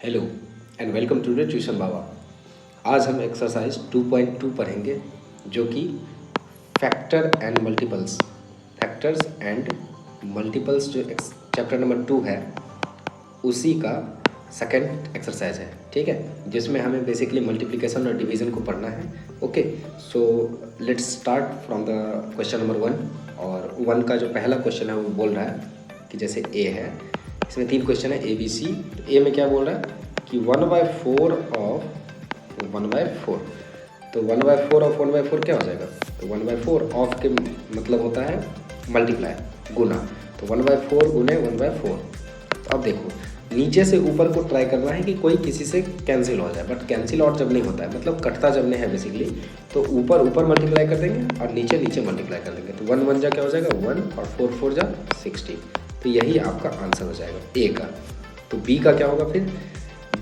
Hello and welcome to the tuition Baba. आज हम exercise 2.2 पढ़ेंगे जो कि फैक्टर्स एंड मल्टीपल्स जो चैप्टर नंबर 2 है उसी का सेकंड एक्सरसाइज है। ठीक है, जिसमें हमें बेसिकली मल्टीप्लिकेशन और डिवीज़न को पढ़ना है। Okay, so let's start from the question number 1। और 1 का जो पहला क्वेश्चन है वो बोल रहा है कि जैसे ए है, इसमें 3 क्वेश्चन है ए बी सी। तो ए में क्या बोल रहा है कि 1/4 ऑफ 1/4। तो 1/4 ऑफ 1/4 क्या हो जाएगा? तो 1/4 ऑफ के मतलब होता है मल्टीप्लाई, गुना। तो 1/4 गुने 1/4। तो अब देखो, नीचे से ऊपर को ट्राई करना है कि कोई किसी से कैंसिल हो जाए, बट कैंसिल और जब नहीं होता है, मतलब कटता जब नहीं है बेसिकली, तो ऊपर ऊपर मल्टीप्लाई कर देंगे और नीचे नीचे मल्टीप्लाई कर देंगे। तो 1 1 जा क्या हो जाएगा 1 और 4 4 जा 16। तो यही आपका आंसर हो जाएगा ए का। तो बी का क्या होगा फिर?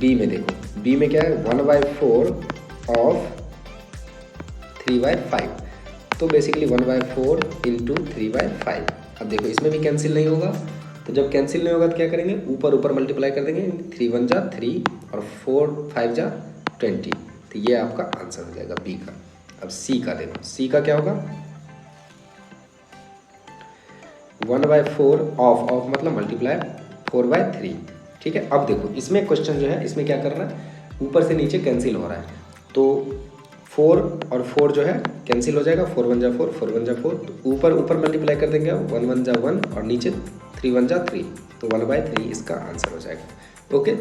बी में देखो, बी में क्या है 1/4 ऑफ 3/5। तो बेसिकली 1/4 इंटू 3/5। अब देखो इसमें भी कैंसिल नहीं होगा, तो जब कैंसिल नहीं होगा तो क्या करेंगे, ऊपर ऊपर मल्टीप्लाई कर देंगे। 3 1 जा 3 और 4 5 जा 20। तो ये आपका आंसर हो जाएगा बी का। अब सी का देखो, सी का क्या होगा 1/4 ऑफ मतलब मल्टीप्लाई 4/3। ठीक है, अब देखो इसमें क्वेश्चन जो है इसमें क्या कर रहा है, ऊपर से नीचे कैंसिल हो रहा है। तो 4 और 4 जो है कैंसिल हो जाएगा, 4 1 जा 4 4 1 जा 4। तो ऊपर ऊपर मल्टीप्लाई कर देंगे, 1 1 जा 1 और नीचे 3 1 जा 3। तो 1/3 इसका आंसर हो जाएगा। ओके,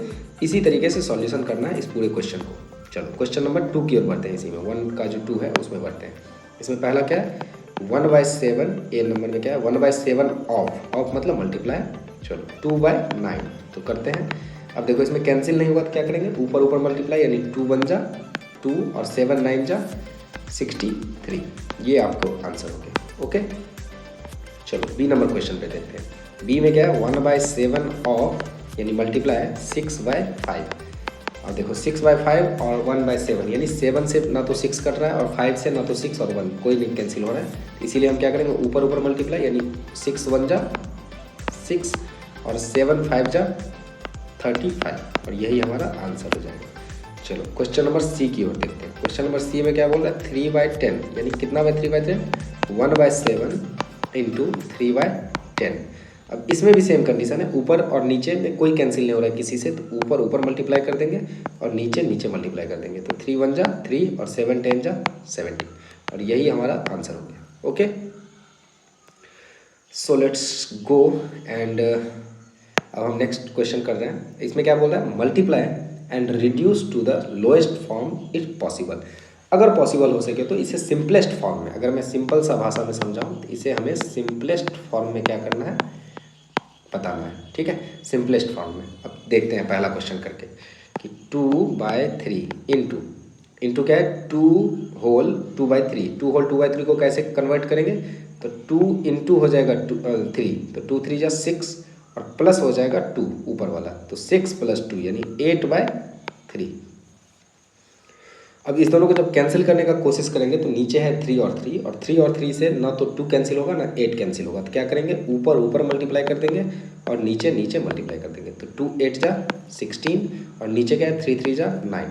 इसी तरीके से सॉल्यूशन करना है इस पूरे क्वेश्चन को। चलो क्वेश्चन नंबर 2 की ओर बढ़ते हैं। इसी में 1 का जो 2 है उसमें बढ़ते हैं। इसमें पहला क्या है 1/7। ए नंबर में क्या है 1/7 ऑफ मतलब मल्टीप्लाई। चलो 2/9 तो करते हैं। अब देखो इसमें कैंसिल नहीं होगा तो क्या करेंगे, ऊपर ऊपर मल्टीप्लाई, यानी 2 1 जा 2 और 7 9 जा 63। ये आपको आंसर हो गया। ओके, चलो बी नंबर क्वेश्चन पे देखते हैं। बी में क्या है 1/7 ऑफ यानी मल्टीप्लाई 6/5। और देखो 6/5 और 1/7 यानी 7 से ना तो 6 कट रहा है और 5 से ना तो 6 और 1 कोई नहीं कैंसिल हो रहा है। इसीलिए हम क्या करेंगे, ऊपर ऊपर मल्टीप्लाई, यानी 6 1 जा 6 और 7 5 जा 35। और यही हमारा आंसर हो जाएगा। चलो क्वेश्चन नंबर सी की ओर देखते हैं। क्वेश्चन नंबर सी में क्या बोल रहा है 3/10 यानी कितना बाय 3/10 1/7 इंटू 3/10। अब इसमें भी सेम कंडीशन है, ऊपर और नीचे में कोई कैंसिल नहीं हो रहा है किसी से, तो ऊपर ऊपर मल्टीप्लाई कर देंगे और नीचे नीचे मल्टीप्लाई कर देंगे। तो 3 1 जा 3 और 7 10 जा 17। और यही हमारा आंसर हो गया। Okay, so let's go and अब हम नेक्स्ट क्वेश्चन कर रहे हैं। इसमें क्या बोल रहा है multiply and reduce to the lowest form if possible. अगर पॉसिबल हो सके तो इसे सिंपलेस्ट फॉर्म में, अगर मैं सिंपल सा भाषा में समझाऊँ तो इसे हमें सिंपलेस्ट फॉर्म में क्या करना है बताना है। ठीक है, सिंपलेस्ट फॉर्म में। अब देखते हैं पहला क्वेश्चन करके कि 2/3 इंटू क्या है 2 होल 2/3। 2 होल 2/3 को कैसे कन्वर्ट करेंगे, तो 2 इंटू हो जाएगा 3, तो 2 3 जा 6 और प्लस हो जाएगा 2 ऊपर वाला, तो 6 + 2 यानी 8/3। अब इस दोनों को जब कैंसिल करने का कोशिश करेंगे तो नीचे है 3 और 3 और 3 और 3 से ना तो 2 कैंसिल होगा ना 8 कैंसिल होगा। तो क्या करेंगे, ऊपर ऊपर मल्टीप्लाई कर देंगे और नीचे नीचे मल्टीप्लाई कर देंगे। तो 2 8 जा 16 और नीचे क्या है 3 3 जा 9।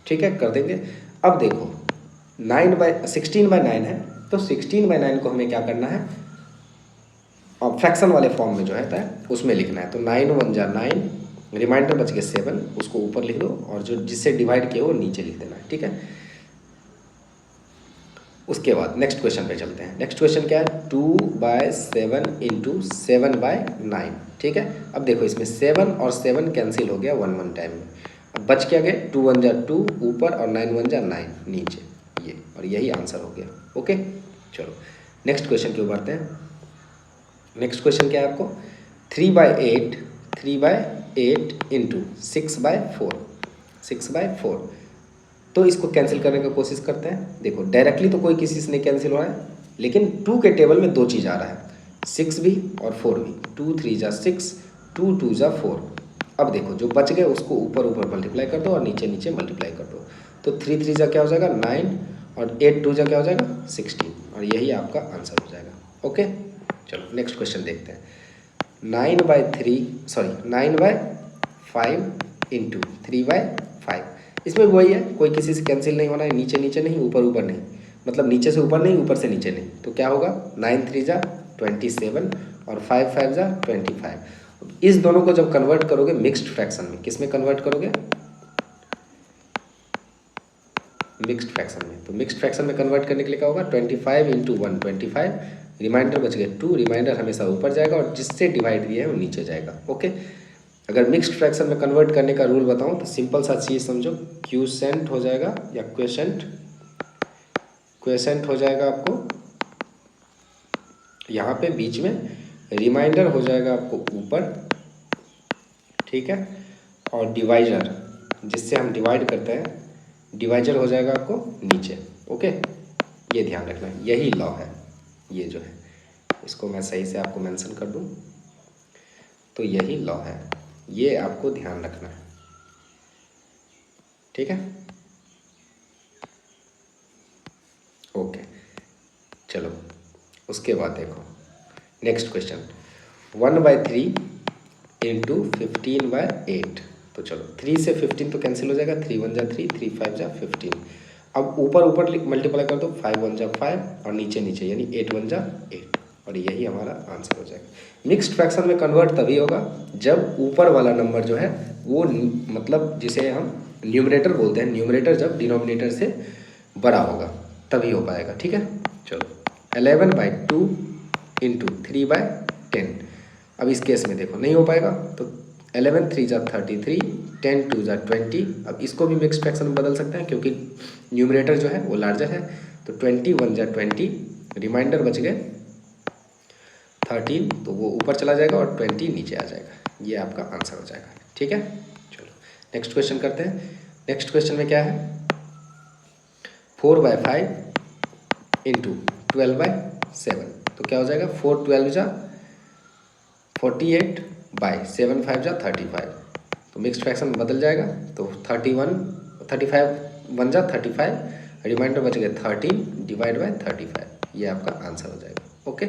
ठीक है, कर देंगे। अब देखो 16/9 है, तो 16/9 को हमें क्या करना है, और फ्रैक्शन वाले फॉर्म में जो है उसमें लिखना है। तो 9 1 जा 9, रिमाइंडर बच गए 7, उसको ऊपर लिख दो और जो जिससे डिवाइड किया वो नीचे लिख देना है। ठीक है, उसके बाद नेक्स्ट क्वेश्चन पे चलते हैं। नेक्स्ट क्वेश्चन क्या है 2/7 इंटू 7/9। ठीक है, अब देखो इसमें 7 और 7 कैंसिल हो गया 1 1 टाइम में। अब बच क्या गया 2 1 जा 2 ऊपर और 9 1 जा 9 नीचे, ये और यही आंसर हो गया। ओके, चलो नेक्स्ट क्वेश्चन की ओर बढ़ते हैं। नेक्स्ट क्वेश्चन क्या है आपको 3/8 इंटू 6/4। तो इसको कैंसिल करने का कोशिश करते हैं। देखो डायरेक्टली तो कोई किसी से नहीं कैंसिल हो रहा है, लेकिन 2 के टेबल में 2 चीज़ आ रहा है, 6 भी और 4 भी। 2 3 जा 6, 2 2 जा 4। अब देखो जो बच गए उसको ऊपर ऊपर मल्टीप्लाई कर दो और नीचे नीचे मल्टीप्लाई कर दो। तो 3 3 जा क्या हो जाएगा 9 और 8 2 जा क्या हो जाएगा 16। और यही आपका आंसर हो जाएगा। ओके, चलो नेक्स्ट क्वेश्चन देखते हैं। 9/5 इंटू 3/5। इसमें भी वही है, कोई किसी से कैंसिल नहीं होना है, नीचे नीचे नहीं, ऊपर ऊपर नहीं, मतलब नीचे से ऊपर नहीं, ऊपर से नीचे नहीं। तो क्या होगा, 9 3 जा 27 और 5 5 जा 25। इस दोनों को जब कन्वर्ट करोगे मिक्स्ड फ्रैक्शन में, किस में कन्वर्ट करोगे, मिक्स्ड फ्रैक्शन में। तो मिक्स्ड फ्रैक्शन में कन्वर्ट करने के लिए क्या होगा, 25 इंटू 1 25, रिमाइंडर बच गए 2, रिमाइंडर हमेशा ऊपर जाएगा और जिससे डिवाइड दिया है वो नीचे जाएगा। ओके, अगर मिक्स्ड फ्रैक्शन में कन्वर्ट करने का रूल बताऊं तो सिंपल सा चीज़ समझो, क्यूसेंट हो जाएगा या क्वेसेंट, क्वेसेंट हो जाएगा आपको यहाँ पे बीच में, रिमाइंडर हो जाएगा आपको ऊपर, ठीक है, और डिवाइजर जिससे हम डिवाइड करते हैं, डिवाइजर हो जाएगा आपको नीचे। ओके, ये ध्यान रखना है, यही लॉ है, ये जो है इसको मैं सही से आपको मेंशन कर दूं, तो यही लॉ है, ये आपको ध्यान रखना है, ठीक है। ओके, चलो उसके बाद देखो नेक्स्ट क्वेश्चन, 1/3 इंटू 15/8। तो चलो 3 से 15 तो कैंसिल हो जाएगा, 3 1 जा 3, 3 5 जा 15। अब ऊपर ऊपर मल्टीप्लाई कर दो, 5 1 जा 5 और नीचे नीचे यानी 8 1 जा 8, और यही हमारा आंसर हो जाएगा। मिक्स्ड फ्रैक्शन में कन्वर्ट तभी होगा जब ऊपर वाला नंबर जो है वो मतलब जिसे हम न्यूमरेटर बोलते हैं, न्यूमरेटर जब डिनोमिनेटर से बड़ा होगा तभी हो पाएगा, ठीक है। चलो 11/2 इंटू 3/10। अब इस केस में देखो नहीं हो पाएगा, तो 11 3 जा 33, 10 2 जा 20। अब इसको भी मिक्स फ्रैक्शन में बदल सकते हैं क्योंकि न्यूमरेटर जो है वो लार्जर है, तो 20 1 जा 20, रिमाइंडर बच गए 13, तो वो ऊपर चला जाएगा और 20 नीचे आ जाएगा, ये आपका आंसर हो जाएगा, ठीक है। चलो नेक्स्ट क्वेश्चन करते हैं। नेक्स्ट क्वेश्चन में क्या है, 4/5 इंटू 12/7। तो क्या हो जाएगा, 4 12 जा 48 बाई 7 5 जा 35। तो मिक्स्ड फ्रैक्शन में बदल जाएगा, तो 35 1 जा 35, रिमाइंडर बच गए 13 डिवाइड बाय 35, ये आपका आंसर हो जाएगा। ओके,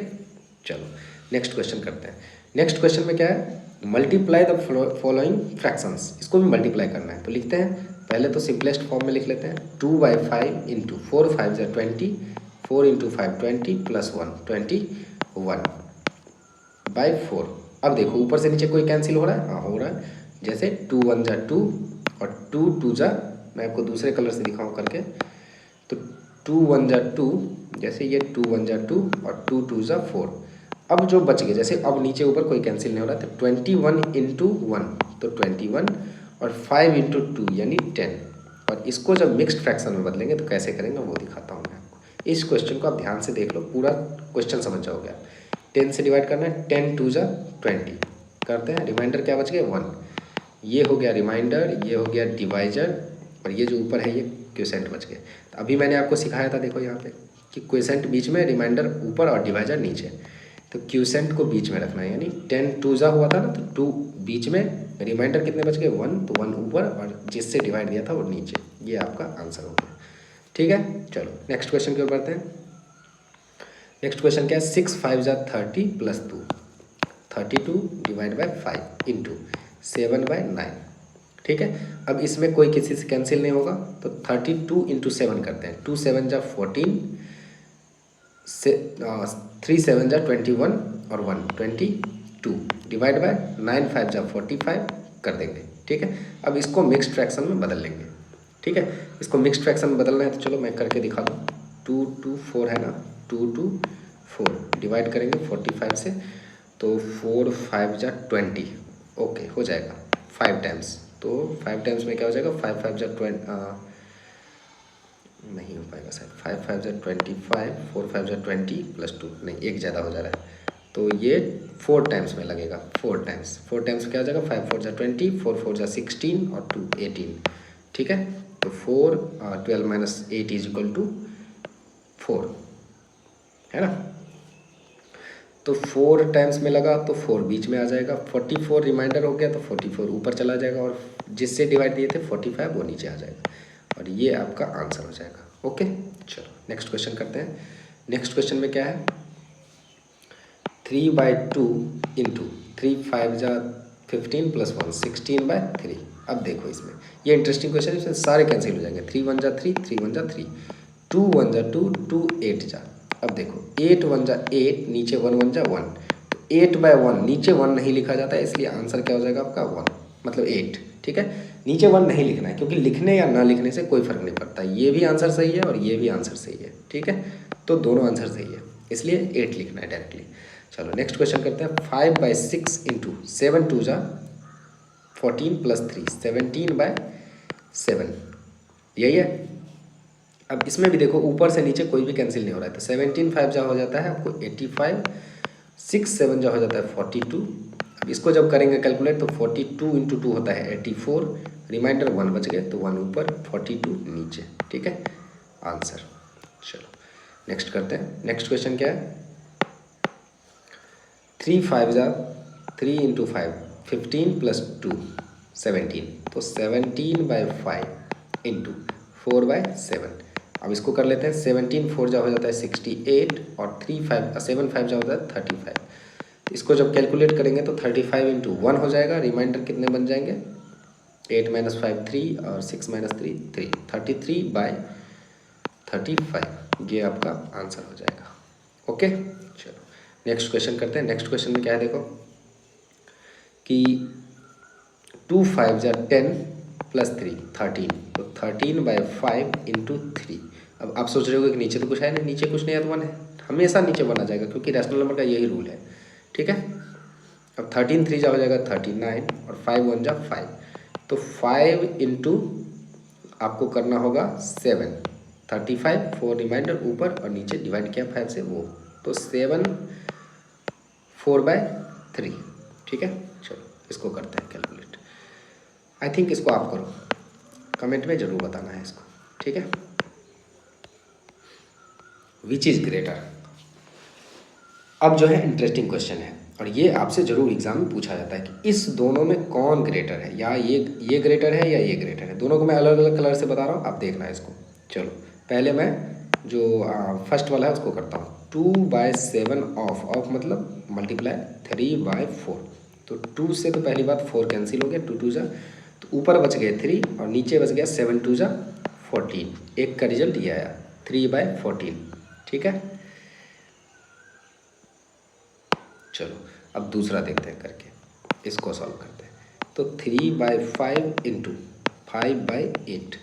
चलो नेक्स्ट क्वेश्चन करते हैं। नेक्स्ट क्वेश्चन में क्या है, मल्टीप्लाई द फॉलोइंग फ्रैक्शंस। इसको भी मल्टीप्लाई करना है, तो लिखते हैं पहले तो सिंपलेस्ट फॉर्म में लिख लेते हैं, 2/5 इंटू 4 5 जा 20, 4 इंटू 5 20 प्लस 1 21/4। अब देखो ऊपर से नीचे कोई कैंसिल हो रहा है, हाँ हो रहा है, जैसे 2 1 जा 2 और 2 2 जा, मैं आपको दूसरे कलर से दिखाऊँ करके, तो 2 1 जा 2, जैसे ये 2 1 जा 2 और 2 2 जा 4। अब जो बच गए, जैसे अब नीचे ऊपर कोई कैंसिल नहीं हो रहा, तो 21 इंटू 1 तो 21 और 5 इंटू 2 यानी 10। और इसको जब मिक्स्ड फ्रैक्शन में बदलेंगे तो कैसे करेंगे वो दिखाता हूँ मैं आपको। इस क्वेश्चन को आप ध्यान से देख लो, पूरा क्वेश्चन समझ जाओगे आप। 10 से डिवाइड करना है, 10 2 जा 20 करते हैं, रिमाइंडर क्या बच गया 1, ये हो गया रिमाइंडर, ये हो गया डिवाइजर, और ये जो ऊपर है ये क्वेसेंट बच गए। तो अभी मैंने आपको सिखाया था, देखो यहाँ पे कि क्वेसेंट बीच में, रिमाइंडर ऊपर और डिवाइजर नीचे, तो क्यूसेंट को बीच में रखना है, यानी 10 2 जा हुआ था ना, तो 2 बीच में, रिमाइंडर कितने बच गए 1, तो 1 ऊपर और जिससे डिवाइड दिया था वो नीचे, ये आपका आंसर हो गया, ठीक है। चलो नेक्स्ट क्वेश्चन की ओर बढ़ते हैं। नेक्स्ट क्वेश्चन क्या है, 6 5 जा 30 प्लस 2, 32 डिवाइड बाय 5 इंटू 7/9, ठीक है। अब इसमें कोई किसी से कैंसिल नहीं होगा, तो 32 इंटू 7 करते हैं, 2 7 जा 14, 3 7 जा 21 और 1 22 डिवाइड बाय 9 5 जा 45 कर देंगे, ठीक है। अब इसको मिक्स्ड फ्रैक्शन में बदल लेंगे, ठीक है। इसको मिक्स्ड फ्रैक्शन में बदलना है, तो चलो मैं करके दिखा दूँ। 2 2 4 है ना, 2 2 4 डिवाइड करेंगे 45 से, तो 4 5 जा 20, ओके हो जाएगा 5 टाइम्स, तो 5 टाइम्स में क्या हो जाएगा, 5 5 जा 20, नहीं हो पाएगा शायद, 5 5 जा 25, 4 5 जा 20 प्लस 2, नहीं एक ज़्यादा हो जा रहा है, तो ये 4 टाइम्स में लगेगा, 4 टाइम्स, 4 टाइम्स क्या हो जाएगा, 5 4 जा 20, 4 4 जा 16 और 2 18, ठीक है। तो 4 12 माइनस 8 इज इक्वल टू 4, है ना। तो 4 टाइम्स में लगा तो 4 बीच में आ जाएगा, 44 रिमाइंडर हो गया तो 44 ऊपर चला जाएगा, और जिससे डिवाइड दिए थे 45 वो नीचे आ जाएगा, और ये आपका आंसर हो जाएगा। ओके, चलो नेक्स्ट क्वेश्चन करते हैं। नेक्स्ट क्वेश्चन में क्या है, 3/2 इंटू 3 5 जा 15 प्लस 1 16/3। अब देखो इसमें ये इंटरेस्टिंग क्वेश्चन है, इसमें सारे कैंसिल हो जाएंगे। 3 1 जा 3, 3 1 जा 3, 2 1 जा 2, 2 8 जा। अब देखो 8 1 जा 8, नीचे 1 1 जा 1, तो 8/1 नीचे 1 नहीं लिखा जाता है, इसलिए आंसर क्या हो जाएगा आपका 1, मतलब 8। ठीक है, नीचे 1 नहीं लिखना है, क्योंकि लिखने या ना लिखने से कोई फर्क नहीं पड़ता। ये भी आंसर सही है और ये भी आंसर सही है। ठीक है, तो दोनों आंसर सही है, इसलिए 8 लिखना है डायरेक्टली। चलो नेक्स्ट क्वेश्चन करते हैं। 5/6 इंटू 7 2 जा 14 + 3, 17/7, यही है। अब इसमें भी देखो ऊपर से नीचे कोई भी कैंसिल नहीं हो रहा है, तो 17 5 जा हो जाता है आपको 85, 6 7 जा हो जाता है 42। अब इसको जब करेंगे कैलकुलेट तो 42 × 2 होता है 84, रिमाइंडर 1 बच गए, तो 1 ऊपर 42 नीचे। ठीक है, आंसर। चलो नेक्स्ट करते हैं। नेक्स्ट क्वेश्चन क्या है। 3 5 जा 3 × 5, 15 + 2 17, तो 17/5 × 4/7। अब इसको कर लेते हैं। 17 4 जा हो जाता है 68, और 7 5 जा होता है 35। इसको जब कैलकुलेट करेंगे तो 35 × 1 हो जाएगा, रिमाइंडर कितने बन जाएंगे, 8 - 5 3, और 6 - 3 3, 33/35, ये आपका आंसर हो जाएगा। ओके, चलो नेक्स्ट क्वेश्चन करते हैं। नेक्स्ट क्वेश्चन में क्या है देखो कि 2 5 जा 10 + 3 13, तो 13/5 × 3। अब आप सोच रहे होगे कि नीचे तो कुछ है नहीं, नीचे कुछ नहीं है तो 1 है, हमेशा नीचे 1 आ जाएगा, क्योंकि रैशनल नंबर का यही रूल है। ठीक है, अब 13 3 जा हो जाएगा 39, और 5 1 जा 5, तो 5 × आपको करना होगा 7, 35, 4 रिमाइंडर ऊपर और नीचे डिवाइड किया 5 से वो, तो 7 4/3। ठीक है, चलो इसको करते हैं कैलकुलेट। आई थिंक इसको आप करो, कमेंट में ज़रूर बताना है इसको। ठीक है, विच इज़ ग्रेटर। अब जो है इंटरेस्टिंग क्वेश्चन है, और ये आपसे ज़रूर एग्जाम में पूछा जाता है कि इस दोनों में कौन ग्रेटर है, या ये ग्रेटर है या ये ग्रेटर है। दोनों को मैं अलग अलग कलर से बता रहा हूँ, आप देखना है इसको। चलो पहले मैं जो फर्स्ट वाला है उसको करता हूँ। 2/7 ऑफ मतलब मल्टीप्लाई 3/4, तो 2 से तो पहली बात 4 कैंसिल हो गया, 2 2 जा, तो ऊपर बच गए 3 और नीचे बच गया 7 2 जा 14। एक का रिजल्ट ये आया 3/14। ठीक है, चलो अब दूसरा देखते हैं करके, इसको सॉल्व करते हैं। तो 3/5 × 5/8,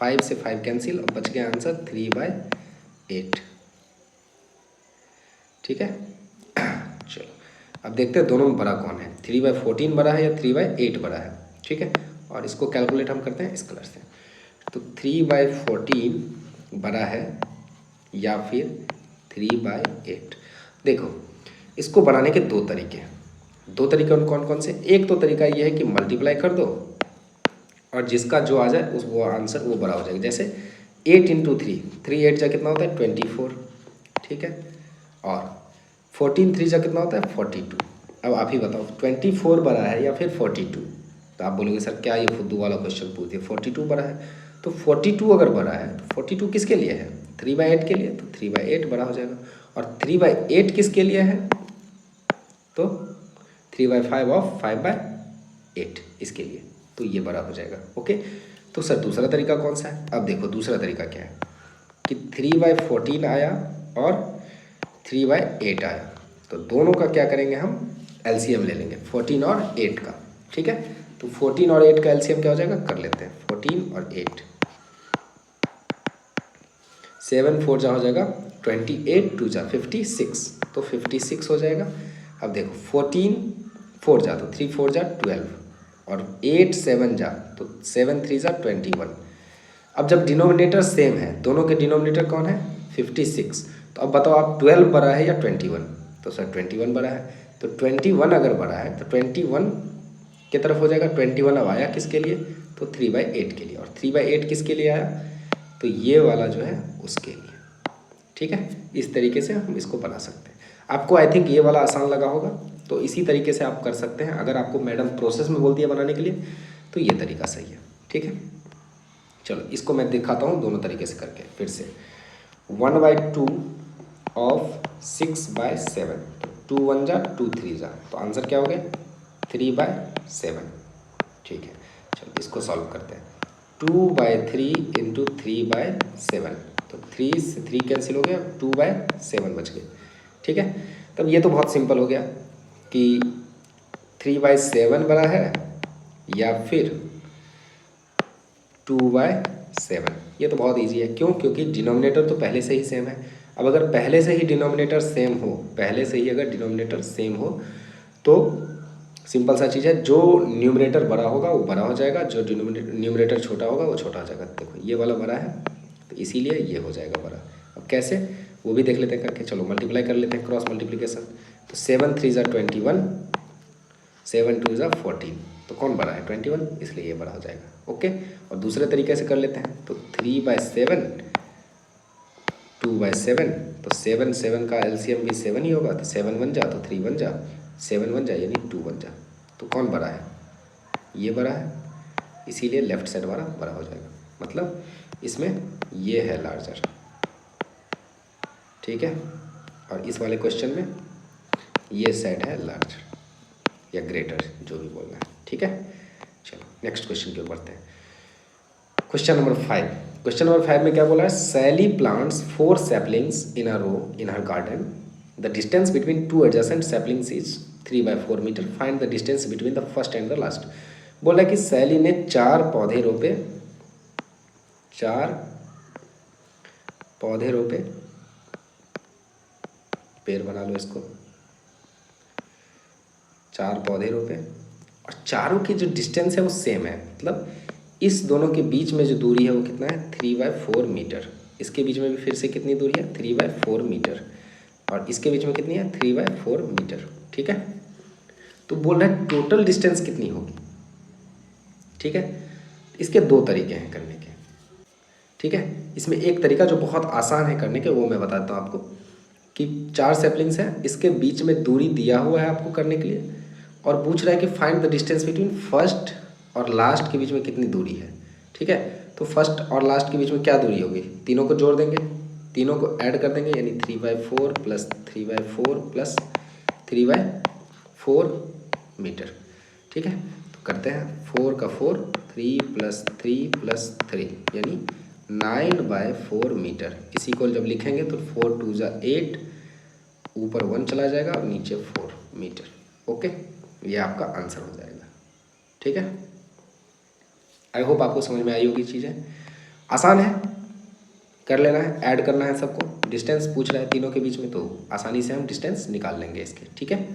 5 से 5 कैंसिल, अब बच गया आंसर 3/8। ठीक है, चलो अब देखते हैं दोनों में बड़ा कौन है, 3/14 बड़ा है या 3/8 बड़ा है। ठीक है, और इसको कैलकुलेट हम करते हैं इस कलर से। तो 3/14 बड़ा है या फिर 3/8। देखो इसको बनाने के दो तरीके कौन कौन से। एक तो तरीका ये है कि मल्टीप्लाई कर दो और जिसका जो आ जाए उस वो आंसर वो बड़ा हो जाएगा। जैसे 8 × 3, 3 8 जा कितना होता है 24। ठीक है, और 14 3 जा कितना होता है 42। अब आप ही बताओ 24 बड़ा है या फिर 42। तो आप बोलोगे सर क्या ये फुद्दू वाला क्वेश्चन पूछ दिया, 42 बड़ा है। तो 42 अगर बड़ा है तो 42 किसके लिए है, 3/8 के लिए, तो 3/8 बड़ा हो जाएगा। और 3/8 किसके लिए है, तो 3/5 ऑफ 5/8 इसके लिए, तो ये बड़ा हो जाएगा। ओके, तो सर दूसरा तरीका कौन सा है। अब देखो दूसरा तरीका क्या है कि 3/14 आया और 3/8 आया, तो दोनों का क्या करेंगे हम एलसीएम ले लेंगे 14 और 8 का। ठीक है, तो 14 और 8 का एलसीएम क्या हो जाएगा, कर लेते हैं 14 और 8, 7 4 जा हो जाएगा 28, 2 जा 56, तो 56 हो जाएगा। अब देखो 14 4 जा तो 3 4 जा 12, और 8 7 जा तो 7 3 जा 21। अब जब डिनोमिनेटर सेम है, दोनों के डिनोमिनेटर कौन है 56, तो अब बताओ आप 12 बड़ा है या 21। तो सर 21 बड़ा है, तो 21 अगर बड़ा है तो 21 की तरफ हो जाएगा। 21 अब आया किसके लिए, तो 3/8 के लिए, और 3/8 किसके लिए आया, तो ये वाला जो है उसके लिए। ठीक है, इस तरीके से हम इसको बना सकते हैं। आपको आई थिंक ये वाला आसान लगा होगा, तो इसी तरीके से आप कर सकते हैं। अगर आपको मैडम प्रोसेस में बोलती है बनाने के लिए तो ये तरीका सही है। ठीक है, चलो इसको मैं दिखाता हूँ दोनों तरीके से करके फिर से। 1/2 ऑफ 6/7, 2 1 जा 2 3 जा, तो आंसर क्या हो गया 3/7। ठीक है, चलो इसको सॉल्व करते हैं। 2/3 इंटू 3/7, तो 3 से 3 कैंसिल हो गया, 2/7 बच गए। ठीक है, तब ये तो बहुत सिंपल हो गया कि 3/7 बड़ा है या फिर 2/7। ये तो बहुत इजी है, क्यों? क्योंकि डिनोमिनेटर तो पहले से ही सेम है। अब अगर पहले से ही डिनोमिनेटर सेम हो, पहले से ही अगर डिनोमिनेटर सेम हो तो सिंपल सा चीज़ है, जो न्यूमरेटर बड़ा होगा वो बड़ा हो जाएगा, जो न्यूमरेटर छोटा होगा वो छोटा हो जाएगा। देखो ये वाला बड़ा है तो इसीलिए ये हो जाएगा बड़ा। अब कैसे, वो भी देख लेते हैं करके। चलो मल्टीप्लाई कर लेते हैं, क्रॉस मल्टीप्लिकेशन। तो 7 3 ज़ा 21, 7 2 ज़ा 14, तो कौन बड़ा है? 21, इसलिए ये बड़ा हो जाएगा। ओके, और दूसरे तरीके से कर लेते हैं। तो 3/7, 2/7, तो 7 7 का एलसीएम भी 7 ही होगा, तो 7 1 जा तो 3 1 जा, 7 1 जा यानी 2 1 जा, तो कौन बड़ा है? ये बड़ा है, इसीलिए लेफ्ट साइड वाला बड़ा हो जाएगा। मतलब इसमें ये है लार्जर। ठीक है, और इस वाले क्वेश्चन में ये साइड है लार्जर या ग्रेटर, जो भी बोलना है। ठीक है, चलो नेक्स्ट क्वेश्चन की ओर बढ़ते हैं। Question number 5। क्वेश्चन नंबर 5 में क्या बोला है? Sally plants 4 saplings in a row in her garden. The distance between 2 adjacent saplings is 3/4 metre. Find the distance between the first and the last. बोला कि सैली ने 4 पौधे रोपे, 4 पौधे रोपे, पेड़ बना लो इसको, 4 पौधे रोपे और चारों की जो डिस्टेंस है वो सेम है। मतलब इस दोनों के बीच में जो दूरी है वो कितना है? 3/4 मीटर। इसके बीच में भी फिर से कितनी दूरी है? 3/4 मीटर। और इसके बीच में कितनी है? 3/4 मीटर। ठीक है, तो बोल रहा है टोटल डिस्टेंस कितनी होगी। ठीक है, इसके 2 तरीके हैं करने के। ठीक है, इसमें एक तरीका जो बहुत आसान है करने के, वो मैं बताता हूँ आपको कि 4 सैपलिंग्स हैं, इसके बीच में दूरी दिया हुआ है आपको करने के लिए, और पूछ रहा है कि find the distance between first और लास्ट के बीच में कितनी दूरी है। ठीक है, तो फर्स्ट और लास्ट के बीच में क्या दूरी होगी? तीनों को जोड़ देंगे, तीनों को ऐड कर देंगे, यानी 3/4 प्लस 3/4 प्लस 3/4 मीटर। ठीक है, तो करते हैं 4 का 4, 3 + 3 + 3 यानी 9/4 मीटर। इसी को जब लिखेंगे तो 4 2 ज़ा 8, ऊपर 1 चला जाएगा और नीचे 4 मीटर। ओके, ये आपका आंसर हो जाएगा। ठीक है, आई होप आपको समझ में आई होगी। चीज़ें आसान है, कर लेना है, ऐड करना है सबको। डिस्टेंस पूछ रहा है तीनों के बीच में, तो आसानी से हम डिस्टेंस निकाल लेंगे इसके। ठीक है,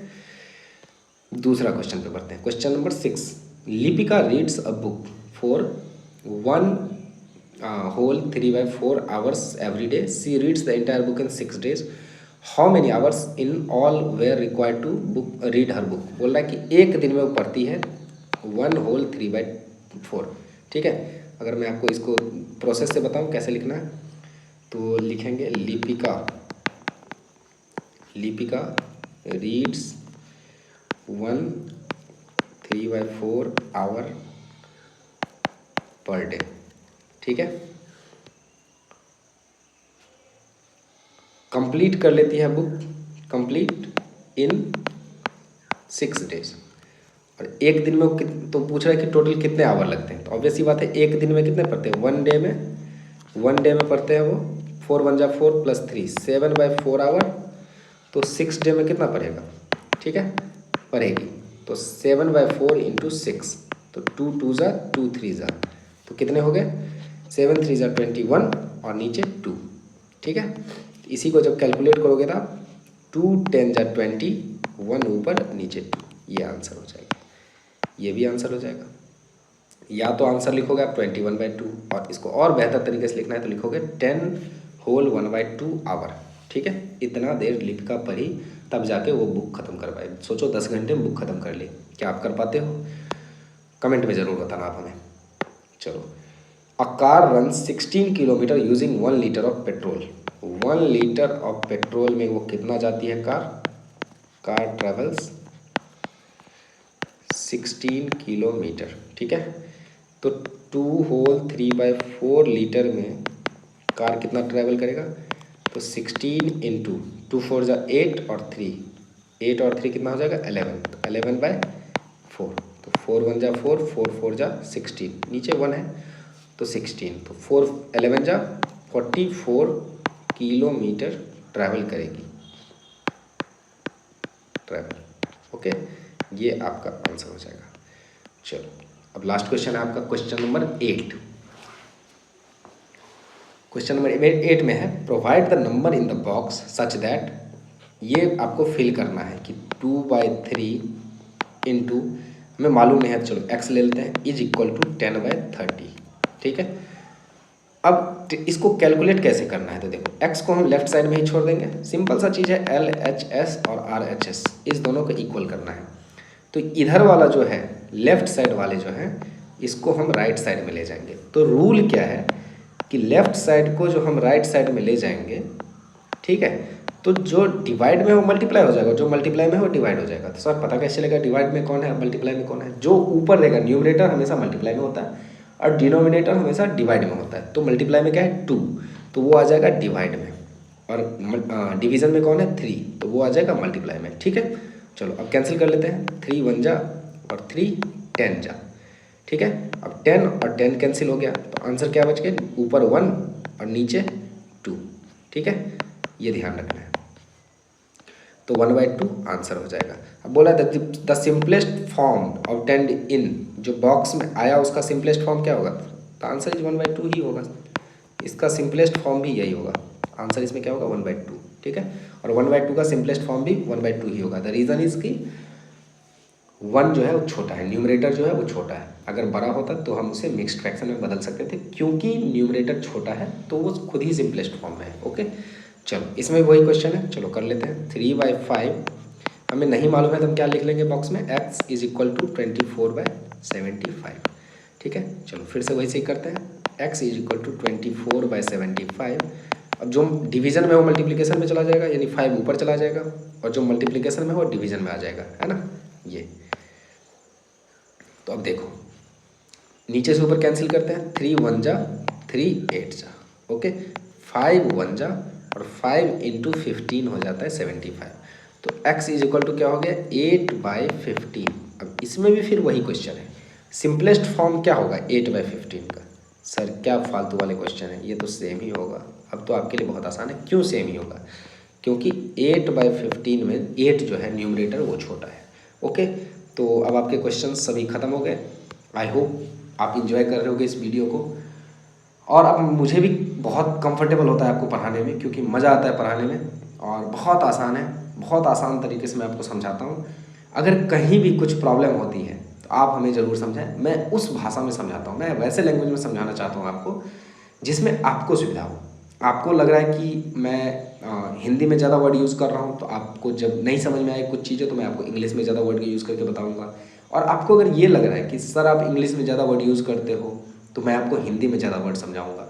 दूसरा क्वेश्चन पे बढ़ते हैं। Question number 6। Lipika reads a book for 1 whole 3/4 hours every day. She reads the entire book in 6 days. How many hours in all were required to read her book? बोल रहा है कि एक दिन में वो पढ़ती है 1 whole 3/4। ठीक है, अगर मैं आपको इसको प्रोसेस से बताऊं कैसे लिखना है, तो लिखेंगे Lipika reads 1 3/4 hour per day. ठीक है, कंप्लीट कर लेती है बुक, कंप्लीट इन 6 डेज। और एक दिन में तो पूछ रहा है कि टोटल कितने आवर लगते हैं, तो ऑब्वियस ही बात है एक दिन में कितने पढ़ते हैं? 1 डे में पढ़ते हैं वो 4 1 ज़ा 4 + 3 7/4 आवर, तो 6 डे में कितना पढ़ेगा? ठीक है, पढ़ेगी, तो 7/4 इंटू 6, तो 2 2 ज़ा 2 3 ज़ा, तो कितने हो गए? 7 3 ज़ा 21 और नीचे 2। ठीक है, इसी को जब कैलकुलेट करोगे ना 2 10 ज़ा 20, 1 ऊपर नीचे 2, ये आंसर हो जाएगा। ये भी आंसर हो जाएगा। या तो आंसर लिखोगे आप 21/2, और इसको और बेहतर तरीके से लिखना है तो लिखोगे 10 whole 1/2 आवर। ठीक है, इतना देर लिपिका पढ़ी तब जाके वो बुक खत्म कर पाए। सोचो 10 घंटे में बुक खत्म कर ली, क्या आप कर पाते हो? कमेंट में ज़रूर बताना आप हमें। चलो, a car run 16 kilometre using 1 litre of petrol. 1 litre of petrol में वो कितना जाती है कार ट्रेवल्स 16 किलोमीटर। ठीक है, तो 2 whole 3/4 लीटर में कार कितना ट्रैवल करेगा? तो 16 इंटू 2 4 8 और 3 कितना हो जाएगा? 11, तो 11/4, तो 4 1 जा 4, 4 4 जा 16, नीचे 1 है तो 16, तो 4 11 जा 44 किलोमीटर ट्रैवल करेगी, ट्रैवल। ओके, ये आपका आंसर हो जाएगा। चलो अब लास्ट क्वेश्चन है आपका क्वेश्चन नंबर 8। क्वेश्चन नंबर 8 में है provide the number in the box such that, ये आपको फिल करना है कि 2/3 इंटू, हमें मालूम नहीं है, चलो x ले लेते हैं, इज इक्वल टू 10/30। ठीक है, अब इसको कैलकुलेट कैसे करना है, तो देखो x को हम लेफ्ट साइड में ही छोड़ देंगे, सिंपल सा चीज़ है, LHS और RHS इस दोनों को इक्वल करना है। तो इधर वाला जो है लेफ्ट साइड वाले जो है इसको हम राइट साइड में ले जाएंगे। तो रूल क्या है कि लेफ्ट साइड को जो हम राइट साइड में ले जाएंगे, ठीक है, तो जो डिवाइड में वो मल्टीप्लाई हो जाएगा, जो मल्टीप्लाई में वो डिवाइड हो जाएगा। तो सर पता कैसे चलेगा डिवाइड में कौन है मल्टीप्लाई में कौन है? जो ऊपर रहेगा, न्यूमरेटर हमेशा मल्टीप्लाई में होता है और डिनोमिनेटर हमेशा डिवाइड में होता है। तो मल्टीप्लाई में क्या है 2, तो वो आ जाएगा डिवाइड में, और डिवीज़न में कौन है 3, तो वो आ जाएगा मल्टीप्लाई में। ठीक है, चलो अब कैंसिल कर लेते हैं, 3 1 जा और 3 10 जा। ठीक है, अब 10 और 10 कैंसिल हो गया, तो आंसर क्या बच गया, ऊपर 1 और नीचे 2। ठीक है, ये ध्यान रखना है। तो 1/2 आंसर हो जाएगा। अब बोला द सिंपलेस्ट फॉर्म ऑफ 10 इन, जो बॉक्स में आया उसका सिंपलेस्ट फॉर्म क्या होगा, तो आंसर इज 1/2 ही होगा। इसका सिंपलेस्ट फॉर्म भी यही होगा, आंसर इसमें क्या होगा 1/2। ठीक है, और 1/2 का सिंपलेस्ट फॉर्म भी 1/2 ही होगा। द रीज़न इज कि 1 जो है वो छोटा है, न्यूमरेटर जो है वो छोटा है। अगर बड़ा होता तो हम उसे मिक्स्ड फ्रैक्शन में बदल सकते थे, क्योंकि न्यूमरेटर छोटा है तो वो खुद ही सिंपलेस्ट फॉर्म में है। ओके, चलो इसमें वही क्वेश्चन है, चलो कर लेते हैं। 3/5 हमें नहीं मालूम है तो हम क्या लिख लेंगे बॉक्स में, x इज इक्वल टू 24/75। ठीक है, चलो फिर से वही से ही करते हैं, x इज इक्वल टू 24/75। अब जो डिवीज़न में वो मल्टीप्लिकेशन में चला जाएगा, यानी 5 ऊपर चला जाएगा, और जो मल्टीप्लिकेशन में वो डिवीज़न में आ जाएगा, है ना ये। तो अब देखो नीचे से ऊपर कैंसिल करते हैं, 3 1 जा 3 8 जा, ओके, 5 1 जा और 5 इंटू 15 हो जाता है 75। तो x इज इक्वल टू क्या हो गया 8/15। अब इसमें भी फिर वही क्वेश्चन है, सिंपलेस्ट फॉर्म क्या होगा 8/15 का। सर क्या फालतू वाले क्वेश्चन है, ये तो सेम ही होगा। अब तो आपके लिए बहुत आसान है, क्यों सेम ही होगा, क्योंकि 8/15 में 8 जो है न्यूमरेटर वो छोटा है। ओके, तो अब आपके क्वेश्चन सभी खत्म हो गए। आई होप आप इंजॉय कर रहे होगे इस वीडियो को, और अब मुझे भी बहुत कंफर्टेबल होता है आपको पढ़ाने में, क्योंकि मज़ा आता है पढ़ाने में, और बहुत आसान है, बहुत आसान तरीके से मैं आपको समझाता हूँ। अगर कहीं भी कुछ प्रॉब्लम होती है तो आप हमें ज़रूर समझाएं, मैं उस भाषा में समझाता हूँ, मैं वैसे लैंग्वेज में समझाना चाहता हूँ आपको जिसमें आपको सुविधा हो। आपको लग रहा है कि मैं हिंदी में ज़्यादा वर्ड यूज़ कर रहा हूँ, तो आपको जब नहीं समझ में आए कुछ चीज़ें तो मैं आपको इंग्लिश में ज़्यादा वर्ड यूज़ करके बताऊँगा। और आपको अगर ये लग रहा है कि सर आप इंग्लिश में ज़्यादा वर्ड यूज़ करते हो, तो मैं आपको हिंदी में ज़्यादा वर्ड समझाऊँगा।